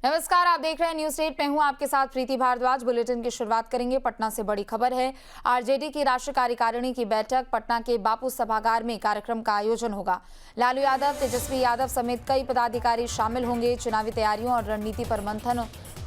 नमस्कार, आप देख रहे हैं न्यूज़ 8। मैं हूं आपके साथ प्रीति भारद्वाज। बुलेटिन की शुरुआत करेंगे पटना से बड़ी खबर है। आरजेडी की राष्ट्रीय कार्यकारिणी की बैठक पटना के बापू सभागार में कार्यक्रम का आयोजन होगा। लालू यादव, तेजस्वी यादव समेत कई पदाधिकारी शामिल होंगे। चुनावी तैयारियों और रणनीति पर मंथन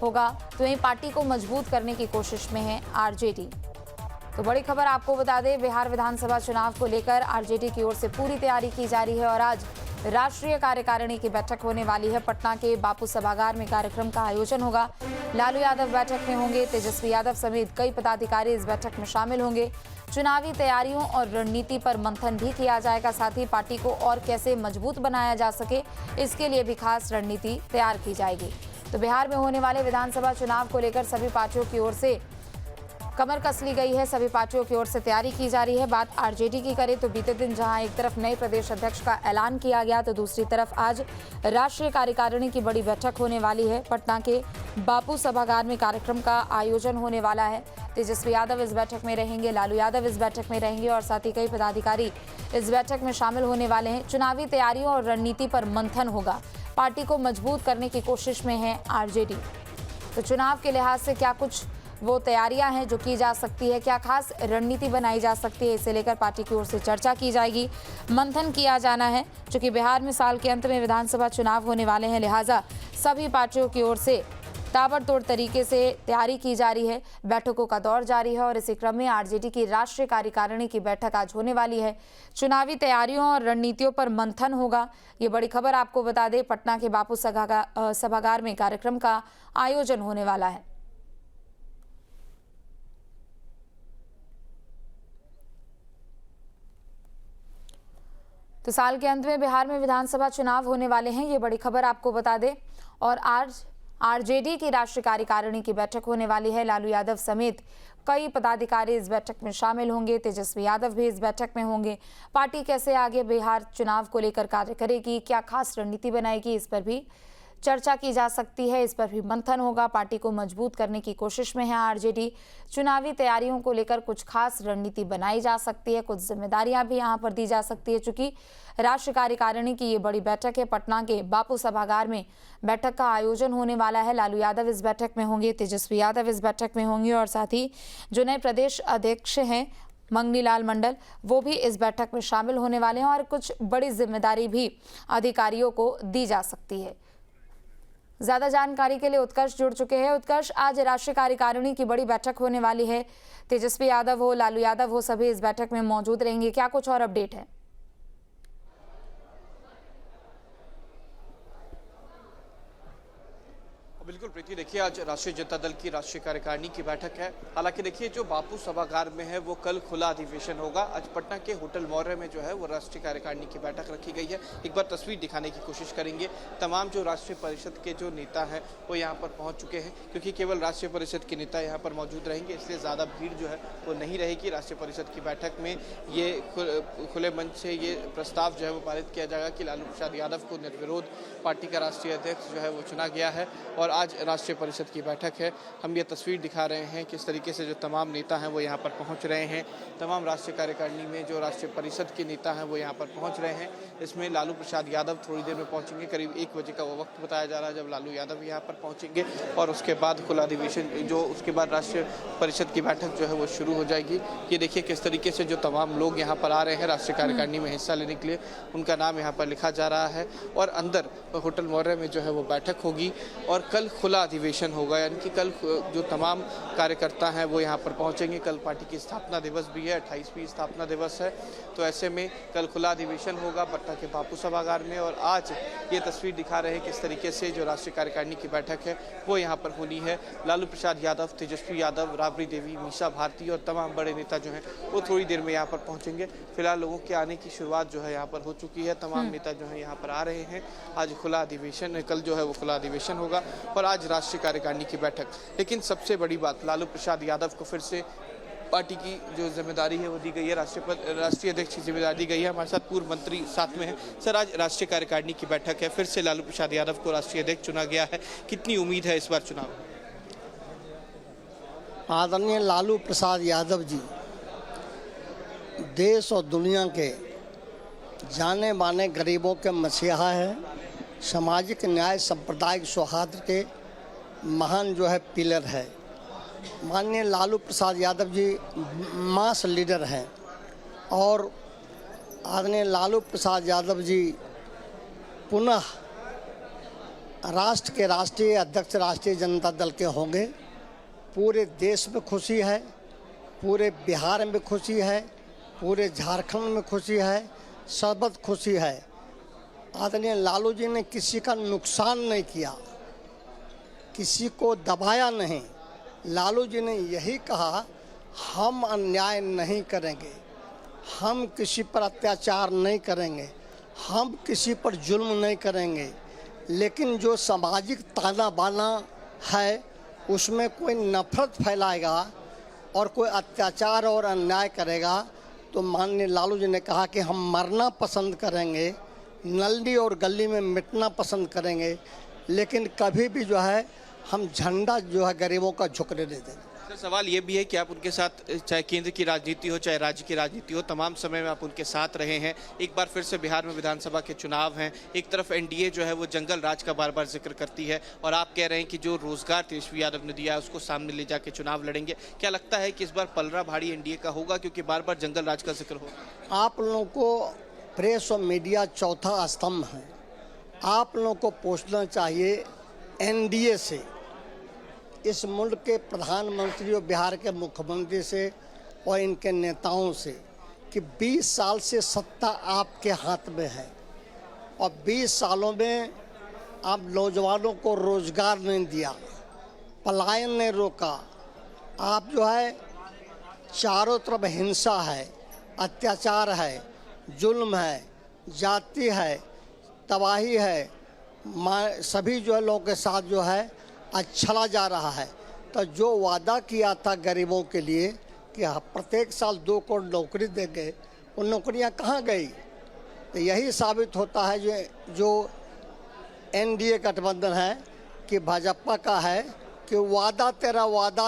होगा। तो वहीं पार्टी को मजबूत करने की कोशिश में है आरजेडी। तो बड़ी खबर आपको बता दें, बिहार विधानसभा चुनाव को लेकर आरजेडी की ओर से पूरी तैयारी की जा रही है और आज राष्ट्रीय कार्यकारिणी की बैठक होने वाली है। पटना के बापू सभागार में कार्यक्रम का आयोजन होगा। लालू यादव बैठक में होंगे। तेजस्वी यादव समेत कई पदाधिकारी इस बैठक में शामिल होंगे। चुनावी तैयारियों और रणनीति पर मंथन भी किया जाएगा। साथ ही पार्टी को और कैसे मजबूत बनाया जा सके, इसके लिए भी खास रणनीति तैयार की जाएगी। तो बिहार में होने वाले विधानसभा चुनाव को लेकर सभी पार्टियों की ओर से कमर कस ली गई है। सभी पार्टियों की ओर से तैयारी की जा रही है। बात आरजेडी की करें तो बीते दिन जहां एक तरफ नए प्रदेश अध्यक्ष का ऐलान किया गया, तो दूसरी तरफ आज राष्ट्रीय कार्यकारिणी की बड़ी बैठक होने वाली है। पटना के बापू सभागार में कार्यक्रम का आयोजन होने वाला है। तेजस्वी यादव इस बैठक में रहेंगे, लालू यादव इस बैठक में रहेंगे और साथ ही कई पदाधिकारी इस बैठक में शामिल होने वाले हैं। चुनावी तैयारियों और रणनीति पर मंथन होगा। पार्टी को मजबूत करने की कोशिश में है आरजेडी। तो चुनाव के लिहाज से क्या कुछ वो तैयारियां हैं जो की जा सकती है, क्या खास रणनीति बनाई जा सकती है, इसे लेकर पार्टी की ओर से चर्चा की जाएगी, मंथन किया जाना है। क्योंकि बिहार में साल के अंत में विधानसभा चुनाव होने वाले हैं, लिहाजा सभी पार्टियों की ओर से ताबड़तोड़ तरीके से तैयारी की जा रही है। बैठकों का दौर जारी है और इसी क्रम में आरजेडी की राष्ट्रीय कार्यकारिणी की बैठक आज होने वाली है। चुनावी तैयारियों और रणनीतियों पर मंथन होगा। ये बड़ी खबर आपको बता दें, पटना के बापू सभागार में कार्यक्रम का आयोजन होने वाला है। तो साल के अंत में बिहार में विधानसभा चुनाव होने वाले हैं, ये बड़ी खबर आपको बता दें। और आज आरजेडी की राष्ट्रीय कार्यकारिणी की बैठक होने वाली है। लालू यादव समेत कई पदाधिकारी इस बैठक में शामिल होंगे। तेजस्वी यादव भी इस बैठक में होंगे। पार्टी कैसे आगे बिहार चुनाव को लेकर कार्य करेगी, क्या खास रणनीति बनाएगी, इस पर भी चर्चा की जा सकती है। इस पर भी मंथन होगा। पार्टी को मजबूत करने की कोशिश में है आरजेडी। चुनावी तैयारियों को लेकर कुछ खास रणनीति बनाई जा सकती है, कुछ जिम्मेदारियां भी यहां पर दी जा सकती है। चूंकि राष्ट्रीय कार्यकारिणी की ये बड़ी बैठक है, पटना के बापू सभागार में बैठक का आयोजन होने वाला है। लालू यादव इस बैठक में होंगे, तेजस्वी यादव इस बैठक में होंगे और साथ ही जो नए प्रदेश अध्यक्ष हैं मंगनी लाल मंडल, वो भी इस बैठक में शामिल होने वाले हैं और कुछ बड़ी जिम्मेदारी भी अधिकारियों को दी जा सकती है। ज्यादा जानकारी के लिए उत्कर्ष जुड़ चुके हैं। उत्कर्ष, आज राष्ट्रीय कार्यकारिणी की बड़ी बैठक होने वाली है। तेजस्वी यादव हो, लालू यादव हो, सभी इस बैठक में मौजूद रहेंगे। क्या कुछ और अपडेट है? बिल्कुल प्रीति, देखिए आज राष्ट्रीय जनता दल की राष्ट्रीय कार्यकारिणी की बैठक है। हालांकि देखिए जो बापू सभागार में है वो कल खुला अधिवेशन होगा। आज पटना के होटल मौर्य में जो है वो राष्ट्रीय कार्यकारिणी की बैठक रखी गई है। एक बार तस्वीर दिखाने की कोशिश करेंगे। तमाम जो राष्ट्रीय परिषद के जो नेता हैं वो यहाँ पर पहुँच चुके हैं, क्योंकि केवल राष्ट्रीय परिषद के नेता यहाँ पर मौजूद रहेंगे, इसलिए ज़्यादा भीड़ जो है वो नहीं रहेगी। राष्ट्रीय परिषद की बैठक में ये खुले मंच से ये प्रस्ताव जो है वो पारित किया जाएगा कि लालू प्रसाद यादव को निर्विरोध पार्टी का राष्ट्रीय अध्यक्ष जो है वो चुना गया है। और आज राष्ट्रीय परिषद की बैठक है। हम ये तस्वीर दिखा रहे हैं किस तरीके से जो तमाम नेता हैं वो यहाँ पर पहुँच रहे हैं। तमाम राष्ट्रीय कार्यकारिणी में जो राष्ट्रीय परिषद के नेता हैं वो यहाँ पर पहुँच रहे हैं। इसमें लालू प्रसाद यादव थोड़ी देर में पहुँचेंगे। करीब 1 बजे का वो वक्त बताया जा रहा है जब लालू यादव यहाँ पर पहुँचेंगे और उसके बाद खुला अधिवेशन उसके बाद राष्ट्रीय परिषद की बैठक जो है वो शुरू हो जाएगी। ये देखिए किस तरीके से जो तमाम लोग यहाँ पर आ रहे हैं राष्ट्रीय कार्यकारिणी में हिस्सा लेने के लिए, उनका नाम यहाँ पर लिखा जा रहा है और अंदर होटल मौर्य में जो है वो बैठक होगी और कल खुला अधिवेशन होगा। यानी कि कल जो तमाम कार्यकर्ता हैं वो यहाँ पर पहुँचेंगे। कल पार्टी की स्थापना दिवस भी है, 28वीं स्थापना दिवस है। तो ऐसे में कल खुला अधिवेशन होगा पटना के बापू सभागार में। और आज ये तस्वीर दिखा रहे हैं किस तरीके से जो राष्ट्रीय कार्यकारिणी की बैठक है वो यहाँ पर होनी है। लालू प्रसाद यादव, तेजस्वी यादव, राबड़ी देवी, मीसा भारती और तमाम बड़े नेता जो हैं वो थोड़ी देर में यहाँ पर पहुँचेंगे। फिलहाल लोगों के आने की शुरुआत जो है यहाँ पर हो चुकी है। तमाम नेता जो है यहाँ पर आ रहे हैं। आज खुला अधिवेशन, कल जो है वो खुला अधिवेशन होगा और आज राष्ट्रीय कार्यकारिणी की बैठक। लेकिन सबसे बड़ी बात, लालू प्रसाद यादव को फिर से पार्टी की जो जिम्मेदारी है वो दी गई है, राष्ट्रीय अध्यक्ष की जिम्मेदारी दी गई है। हमारे साथ पूर्व मंत्री साथ में है। सर, आज राष्ट्रीय कार्यकारिणी की बैठक है, फिर से लालू प्रसाद यादव को राष्ट्रीय अध्यक्ष चुना गया है। कितनी उम्मीद है इस बार चुनाव? आदरणीय लालू प्रसाद यादव जी देश और दुनिया के जाने माने गरीबों के मसीहा है, सामाजिक न्याय सांप्रदायिक सौहार्द के महान जो है पिलर है। माननीय लालू प्रसाद यादव जी मास लीडर हैं और आदरणीय लालू प्रसाद यादव जी पुनः राष्ट्र के राष्ट्रीय अध्यक्ष राष्ट्रीय जनता दल के होंगे। पूरे देश में खुशी है, पूरे बिहार में खुशी है, पूरे झारखंड में खुशी है, सर्वत्र खुशी है। आदरणीय लालू जी ने किसी का नुकसान नहीं किया, किसी को दबाया नहीं। लालू जी ने यही कहा, हम अन्याय नहीं करेंगे, हम किसी पर अत्याचार नहीं करेंगे, हम किसी पर जुल्म नहीं करेंगे, लेकिन जो सामाजिक ताना बाना है उसमें कोई नफरत फैलाएगा और कोई अत्याचार और अन्याय करेगा तो माननीय लालू जी ने कहा कि हम मरना पसंद करेंगे, नल्ली और गली में मिटना पसंद करेंगे, लेकिन कभी भी जो है हम झंडा जो है गरीबों का झुकने नहीं देंगे। सर, सवाल ये भी है कि आप उनके साथ चाहे केंद्र की राजनीति हो चाहे राज्य की राजनीति हो, तमाम समय में आप उनके साथ रहे हैं। एक बार फिर से बिहार में विधानसभा के चुनाव हैं, एक तरफ एनडीए जो है वो जंगल राज का बार बार जिक्र करती है और आप कह रहे हैं कि जो रोजगार तेजस्वी यादव ने दिया है उसको सामने ले जाके चुनाव लड़ेंगे। क्या लगता है कि इस बार पलड़ा भारी एनडीए का होगा, क्योंकि बार बार जंगल राज का जिक्र हो? आप लोगों को प्रेस और मीडिया चौथा स्तंभ है। आप लोगों को पूछना चाहिए एनडीए से, इस मुल्क के प्रधानमंत्री और बिहार के मुख्यमंत्री से और इनके नेताओं से कि 20 साल से सत्ता आपके हाथ में है और 20 सालों में आप नौजवानों को रोजगार नहीं दिया, पलायन नहीं रोका। आप जो है चारों तरफ हिंसा है, अत्याचार है, जुल्म है, जाति है, तबाही है, सभी जो है लोगों के साथ जो है चला जा रहा है। तो जो वादा किया था गरीबों के लिए कि प्रत्येक साल 2 करोड़ नौकरी देंगे, वो नौकरियां कहाँ गई? तो यही साबित होता है जो एनडीए गठबंधन है कि भाजपा का है कि वादा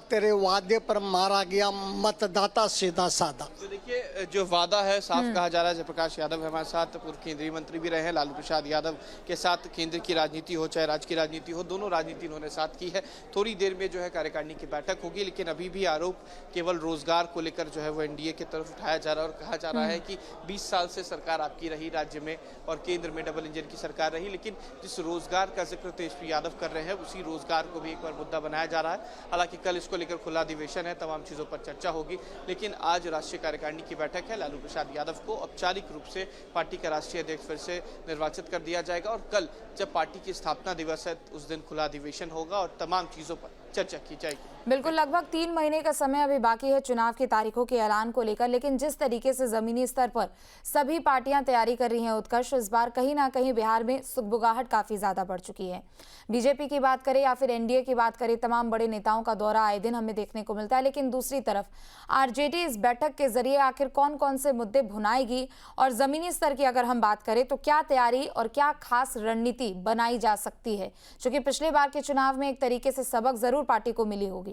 तेरे वादे पर मारा गया मतदाता सीधा साधा। तो देखिए, जो वादा है साफ कहा जा रहा है। जयप्रकाश यादव हमारे साथ, पूर्व केंद्रीय मंत्री भी रहे हैं। लालू प्रसाद यादव के साथ केंद्र की राजनीति हो चाहे राज्य की राजनीति हो, दोनों राजनीति उन्होंने साथ की है। थोड़ी देर में जो है कार्यकारिणी की बैठक होगी, लेकिन अभी भी आरोप केवल रोजगार को लेकर जो है वो एनडीए की तरफ उठाया जा रहा है और कहा जा रहा है कि 20 साल से सरकार आपकी रही राज्य में और केंद्र में डबल इंजन की सरकार रही, लेकिन जिस रोजगार का जिक्र तेजस्वी यादव कर रहे हैं उसी रोजगार को भी एक बार मुद्दा बनाया जा रहा है। हालांकि कल इसको लेकर खुला अधिवेशन है, तमाम चीजों पर चर्चा होगी, लेकिन आज राष्ट्रीय कार्यकारिणी की बैठक है। लालू प्रसाद यादव को औपचारिक रूप से पार्टी का राष्ट्रीय अध्यक्ष फिर से निर्वाचित कर दिया जाएगा और कल जब पार्टी की स्थापना दिवस है उस दिन खुला अधिवेशन होगा और तमाम चीजों पर चर्चा की जाएगी। बिल्कुल, लगभग 3 महीने का समय अभी बाकी है चुनाव की तारीखों के ऐलान को लेकर, लेकिन जिस तरीके से जमीनी स्तर पर सभी पार्टियां तैयारी कर रही हैं उत्कर्ष, इस बार कहीं ना कहीं बिहार में सुगबुगाहट काफी ज्यादा बढ़ चुकी है। बीजेपी की बात करें या फिर एनडीए की बात करें, तमाम बड़े नेताओं का दौरा आए दिन हमें देखने को मिलता है, लेकिन दूसरी तरफ आरजेडी इस बैठक के जरिए आखिर कौन कौन से मुद्दे भुनाएगी और जमीनी स्तर की अगर हम बात करें तो क्या तैयारी और क्या खास रणनीति बनाई जा सकती है, क्योंकि पिछले बार के चुनाव में एक तरीके से सबक जरूर पार्टी को मिली होगी।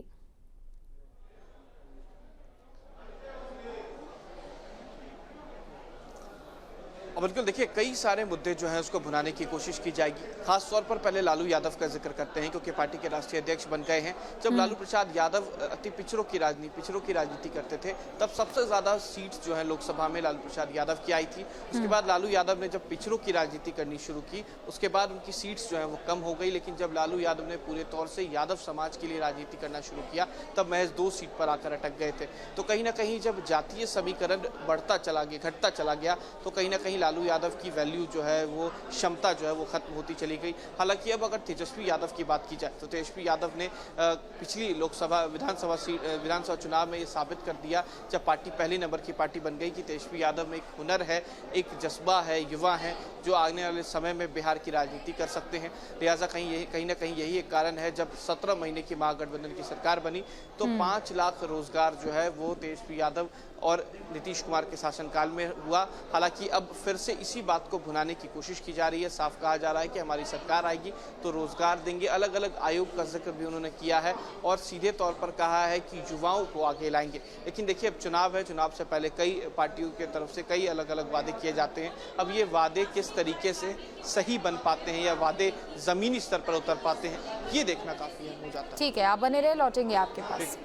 और बिल्कुल देखिए, कई सारे मुद्दे जो है उसको भुनाने की कोशिश की जाएगी। खास तौर पर पहले लालू यादव का जिक्र करते हैं, क्योंकि पार्टी के राष्ट्रीय अध्यक्ष बन गए हैं। जब लालू प्रसाद यादव अति पिछड़ों की राजनीति करते थे, तब सबसे ज्यादा सीट्स जो है लोकसभा में लालू प्रसाद यादव की आई थी। उसके बाद लालू यादव ने जब पिछड़ों की राजनीति करनी शुरू की, उसके बाद उनकी सीट्स जो है वो कम हो गई। लेकिन जब लालू यादव ने पूरे तौर से यादव समाज के लिए राजनीति करना शुरू किया, तब महज 2 सीट पर आकर अटक गए थे। तो कहीं ना कहीं जब जातीय समीकरण बढ़ता चला गया, घटता चला गया, तो कहीं ना कहीं लालू यादव की वैल्यू जो है वो क्षमता जो है वो खत्म होती चली गई। हालांकि अब अगर तेजस्वी यादव की बात की जाए तो तेजस्वी यादव ने पिछली लोकसभा विधानसभा चुनाव में ये साबित कर दिया, जब पार्टी पहले नंबर की पार्टी बन गई, कि तेजस्वी यादव में एक हुनर है, एक जज्बा है, युवा है, जो आने वाले समय में बिहार की राजनीति कर सकते हैं। लिहाजा कहीं ना कहीं यही एक कारण है, जब 17 महीने की महागठबंधन की सरकार बनी तो 5 लाख रोजगार जो है वो तेजस्वी यादव और नीतीश कुमार के शासनकाल में हुआ। हालांकि अब फिर से इसी बात को भुनाने की कोशिश की जा रही है। साफ कहा जा रहा है कि हमारी सरकार आएगी तो रोजगार देंगे। अलग अलग आयोग का जिक्र भी उन्होंने किया है और सीधे तौर पर कहा है कि युवाओं को आगे लाएंगे। लेकिन देखिए, अब चुनाव है, चुनाव से पहले कई पार्टियों की तरफ से कई अलग अलग वादे किए जाते हैं। अब ये वादे किस तरीके से सही बन पाते हैं या वादे जमीनी स्तर पर उतर पाते हैं, ये देखना काफी अहम हो जाता है। ठीक है, आप बने रहे, लौटेंगे आपके पास।